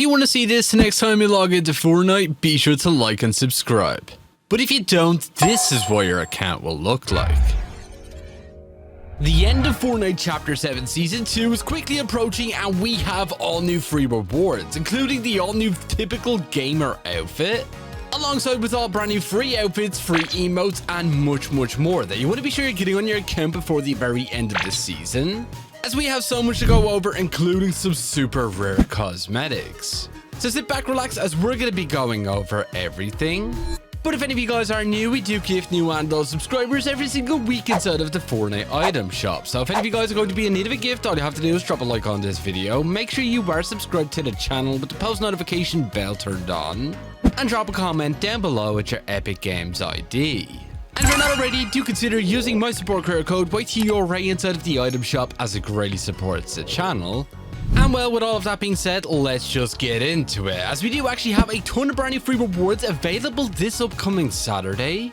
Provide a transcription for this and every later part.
If you want to see this next time you log into Fortnite, be sure to like and subscribe. But if you don't, this is what your account will look like. The end of Fortnite Chapter 7 Season 2 is quickly approaching, and we have all new free rewards, including the all new typical gamer outfit, alongside with all brand new free outfits, free emotes, and much more that you want to be sure you're getting on your account before the very end of the season, as we have so much to go over, including some super rare cosmetics. So sit back, relax, as we're going to be going over everything. But if any of you guys are new, we do gift new and old subscribers every single week inside of the Fortnite item shop. So if any of you guys are going to be in need of a gift, all you have to do is drop a like on this video, make sure you are subscribed to the channel with the post notification bell turned on, and drop a comment down below with your Epic Games ID. And if you're not already, do consider using my support creator code YTURA inside of the item shop, as it greatly supports the channel. And well, with all of that being said, let's just get into it, as we do actually have a ton of brand new free rewards available this upcoming Saturday,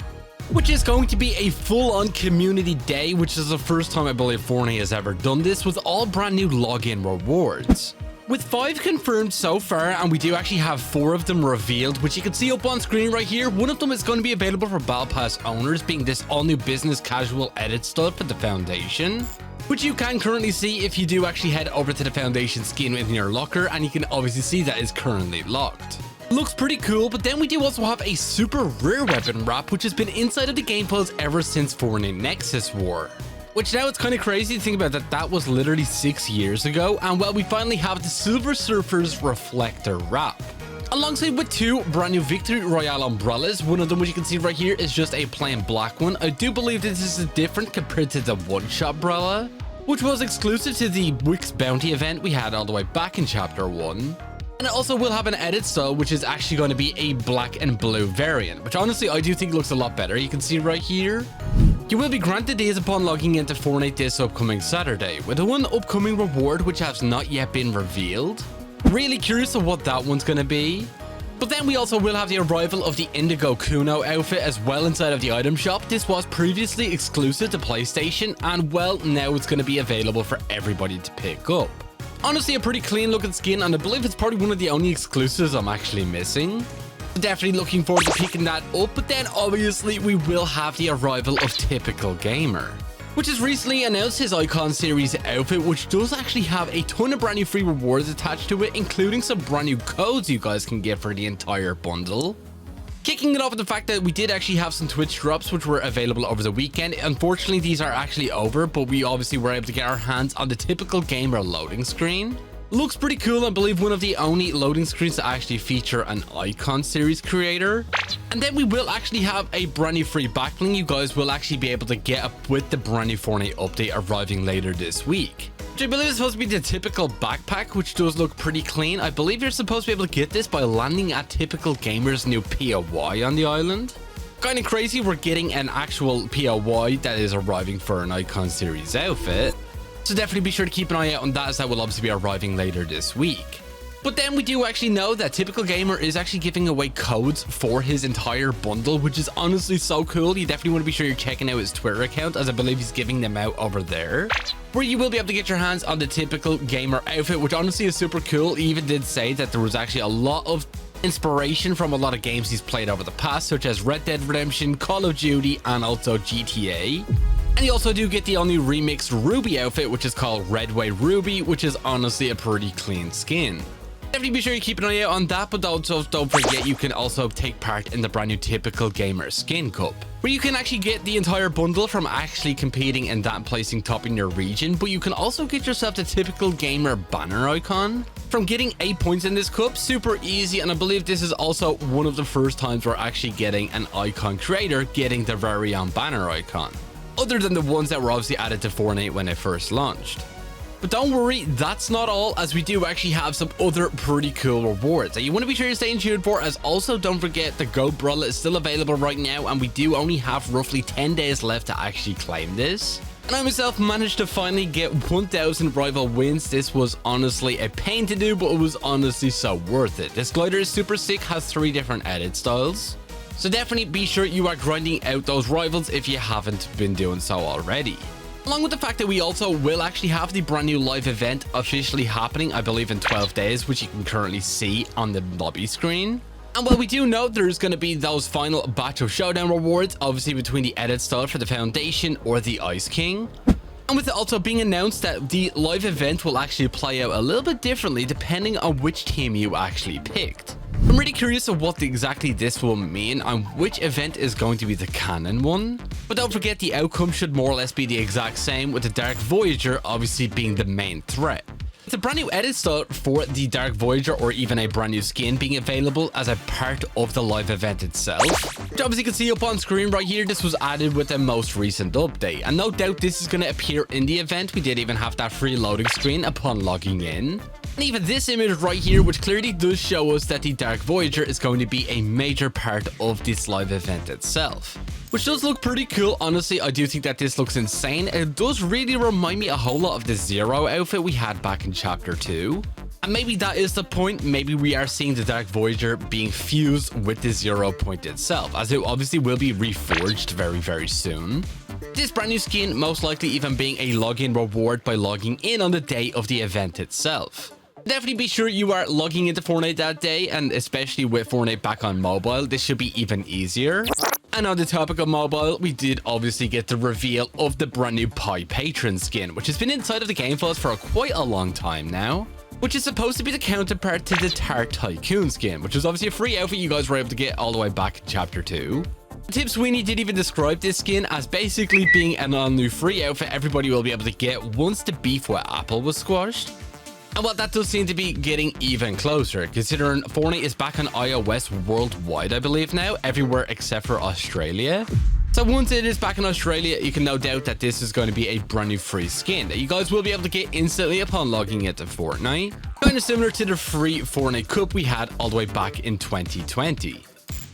which is going to be a full-on community day, which is the first time I believe Fortnite has ever done this, with all brand new login rewards. With 5 confirmed so far, and we do actually have 4 of them revealed, which you can see up on screen right here. One of them is going to be available for Battle Pass owners, being this all-new business casual edit style for the Foundation, which you can currently see if you do actually head over to the Foundation skin in your locker, and you can obviously see that is currently locked. Looks pretty cool, but then we do also have a super rare weapon wrap, which has been inside of the game files ever since Fortnite Nexus War. Which now it's kind of crazy to think about that was literally 6 years ago, and well, we finally have the Silver Surfer's Reflector wrap, alongside with 2 brand new Victory Royale umbrellas. One of them, which you can see right here, is just a plain black one. I do believe this is different compared to the one-shot umbrella, which was exclusive to the Wix Bounty event we had all the way back in Chapter 1. And it also will have an edit style, which is actually going to be a black and blue variant, which honestly I do think looks a lot better. You can see right here. You will be granted these upon logging into Fortnite this upcoming Saturday, with one upcoming reward which has not yet been revealed. Really curious of what that one's going to be. But then we also will have the arrival of the Indigo Kuno outfit as well inside of the item shop. This was previously exclusive to PlayStation, and well, now it's going to be available for everybody to pick up. Honestly, a pretty clean looking skin, and I believe it's probably one of the only exclusives I'm actually missing. Definitely looking forward to picking that up. But then obviously we will have the arrival of Typical Gamer, which has recently announced his Icon Series outfit, which does actually have a ton of brand new free rewards attached to it, including some brand new codes you guys can get for the entire bundle. Kicking it off with the fact that we did actually have some Twitch drops which were available over the weekend. Unfortunately, these are actually over, but we obviously were able to get our hands on the Typical Gamer loading screen. Looks pretty cool. I believe one of the only loading screens to actually feature an Icon Series creator. And then we will actually have a brand new free backbling you guys will actually be able to get up with the brand new Fortnite update arriving later this week, which I believe is supposed to be the Typical backpack, which does look pretty clean. I believe you're supposed to be able to get this by landing at Typical Gamer's new POI on the island. Kind of crazy, we're getting an actual POI that is arriving for an Icon Series outfit. So definitely be sure to keep an eye out on that, as that will obviously be arriving later this week. But then we do actually know that Typical Gamer is actually giving away codes for his entire bundle, which is honestly so cool. You definitely want to be sure you're checking out his Twitter account, as I believe he's giving them out over there, where you will be able to get your hands on the Typical Gamer outfit, which honestly is super cool. He even did say that there was actually a lot of inspiration from a lot of games he's played over the past, such as Red Dead Redemption, Call of Duty, and also GTA. And you also do get the all-new remixed Ruby outfit, which is called Red White Ruby, which is honestly a pretty clean skin. Definitely be sure you keep an eye out on that, but also don't forget you can also take part in the brand new Typical Gamer Skin Cup, where you can actually get the entire bundle from actually competing in that and placing top in your region, but you can also get yourself the Typical Gamer banner icon from getting 8 points in this cup. Super easy, and I believe this is also one of the first times we're actually getting an icon creator getting their very own banner icon, other than the ones that were obviously added to Fortnite when it first launched. But don't worry, that's not all, as we do actually have some other pretty cool rewards that you want to be sure you're staying tuned for. As also, don't forget the Go Brella is still available right now, and we do only have roughly 10 days left to actually claim this. And I myself managed to finally get 1000 rival wins. This was honestly a pain to do, but it was honestly so worth it. This glider is super sick, has 3 different edit styles, so definitely be sure you are grinding out those rivals if you haven't been doing so already. Along with the fact that we also will actually have the brand new live event officially happening, I believe in 12 days, which you can currently see on the lobby screen. And while we do know there's going to be those final batch of showdown rewards, obviously between the edit style for the Foundation or the Ice King. And with it also being announced that the live event will actually play out a little bit differently depending on which team you actually picked. I'm really curious of what exactly this will mean and which event is going to be the canon one. But don't forget the outcome should more or less be the exact same, with the Dark Voyager obviously being the main threat. It's a brand new edit style for the Dark Voyager or even a brand new skin being available as a part of the live event itself. Which obviously you can see up on screen right here, this was added with the most recent update. And no doubt this is going to appear in the event. We did even have that free loading screen upon logging in. And even this image right here, which clearly does show us that the Dark Voyager is going to be a major part of this live event itself. Which does look pretty cool. Honestly, I do think that this looks insane. It does really remind me a whole lot of the Zero outfit we had back in Chapter 2. And maybe that is the point. Maybe we are seeing the Dark Voyager being fused with the Zero point itself, as it obviously will be reforged very, very soon. This brand new skin most likely even being a login reward by logging in on the day of the event itself. Definitely be sure you are logging into Fortnite that day, and especially with Fortnite back on mobile, this should be even easier. And on the topic of mobile, we did obviously get the reveal of the brand new Pi Patron skin, which has been inside of the game files for quite a long time now, which is supposed to be the counterpart to the Tart Tycoon skin, which was obviously a free outfit you guys were able to get all the way back in Chapter 2. Tim Sweeney did even describe this skin as basically being an all-new free outfit everybody will be able to get once the beef with Apple was squashed. And well, that does seem to be getting even closer, considering Fortnite is back on iOS worldwide, I believe now, everywhere except for Australia. So once it is back in Australia, you can no doubt that this is going to be a brand new free skin that you guys will be able to get instantly upon logging into Fortnite. Kind of similar to the free Fortnite Cup we had all the way back in 2020.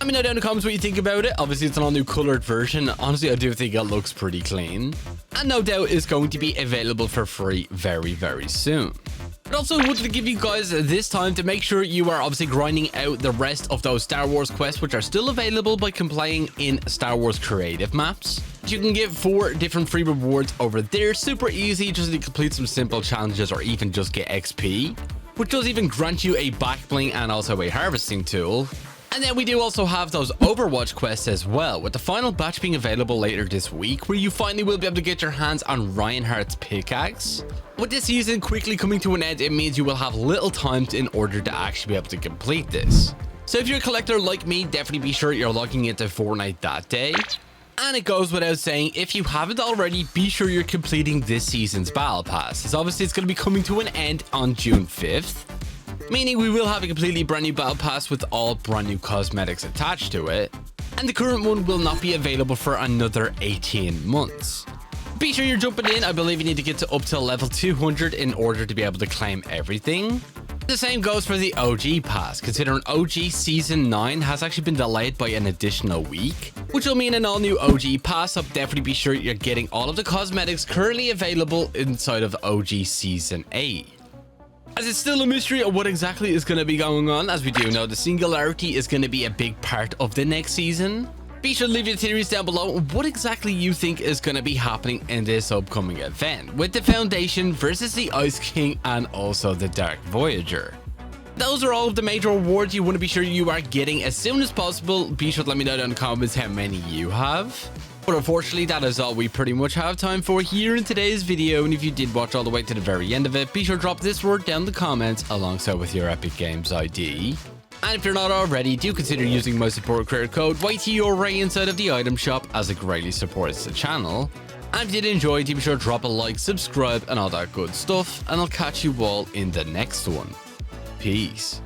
Let me know down in the comments what you think about it. Obviously, it's an all-new colored version. Honestly, I do think it looks pretty clean. And no doubt is going to be available for free very, very soon. But also wanted to give you guys this time to make sure you are obviously grinding out the rest of those Star Wars quests, which are still available by complying in Star Wars creative maps. You can get 4 different free rewards over there. Super easy, just to complete some simple challenges or even just get XP, which does even grant you a back bling and also a harvesting tool. And then we do also have those Overwatch quests as well, with the final batch being available later this week, where you finally will be able to get your hands on Reinhardt's pickaxe. With this season quickly coming to an end, it means you will have little time in order to actually be able to complete this. So if you're a collector like me, definitely be sure you're logging into Fortnite that day. And it goes without saying, if you haven't already, be sure you're completing this season's Battle Pass, as obviously it's going to be coming to an end on June 5th. Meaning we will have a completely brand new Battle Pass with all brand new cosmetics attached to it. And the current one will not be available for another 18 months. Be sure you're jumping in. I believe you need to get to up to level 200 in order to be able to claim everything. The same goes for the OG Pass, considering OG Season 9 has actually been delayed by an additional week, which will mean an all-new OG Pass, so definitely be sure you're getting all of the cosmetics currently available inside of OG Season 8. As it's still a mystery of what exactly is going to be going on, as we do know the Singularity is going to be a big part of the next season. Be sure to leave your theories down below on what exactly you think is going to be happening in this upcoming event, with the Foundation versus the Ice King and also the Dark Voyager. Those are all of the major rewards you want to be sure you are getting as soon as possible. Be sure to let me know down in the comments how many you have. But unfortunately, that is all we pretty much have time for here in today's video. And if you did watch all the way to the very end of it, be sure to drop this word down in the comments alongside with your Epic Games ID. And if you're not already, do consider using my support creator code YTORA inside of the item shop, as it greatly supports the channel. And if you did enjoy, do be sure to drop a like, subscribe, and all that good stuff. And I'll catch you all in the next one. Peace.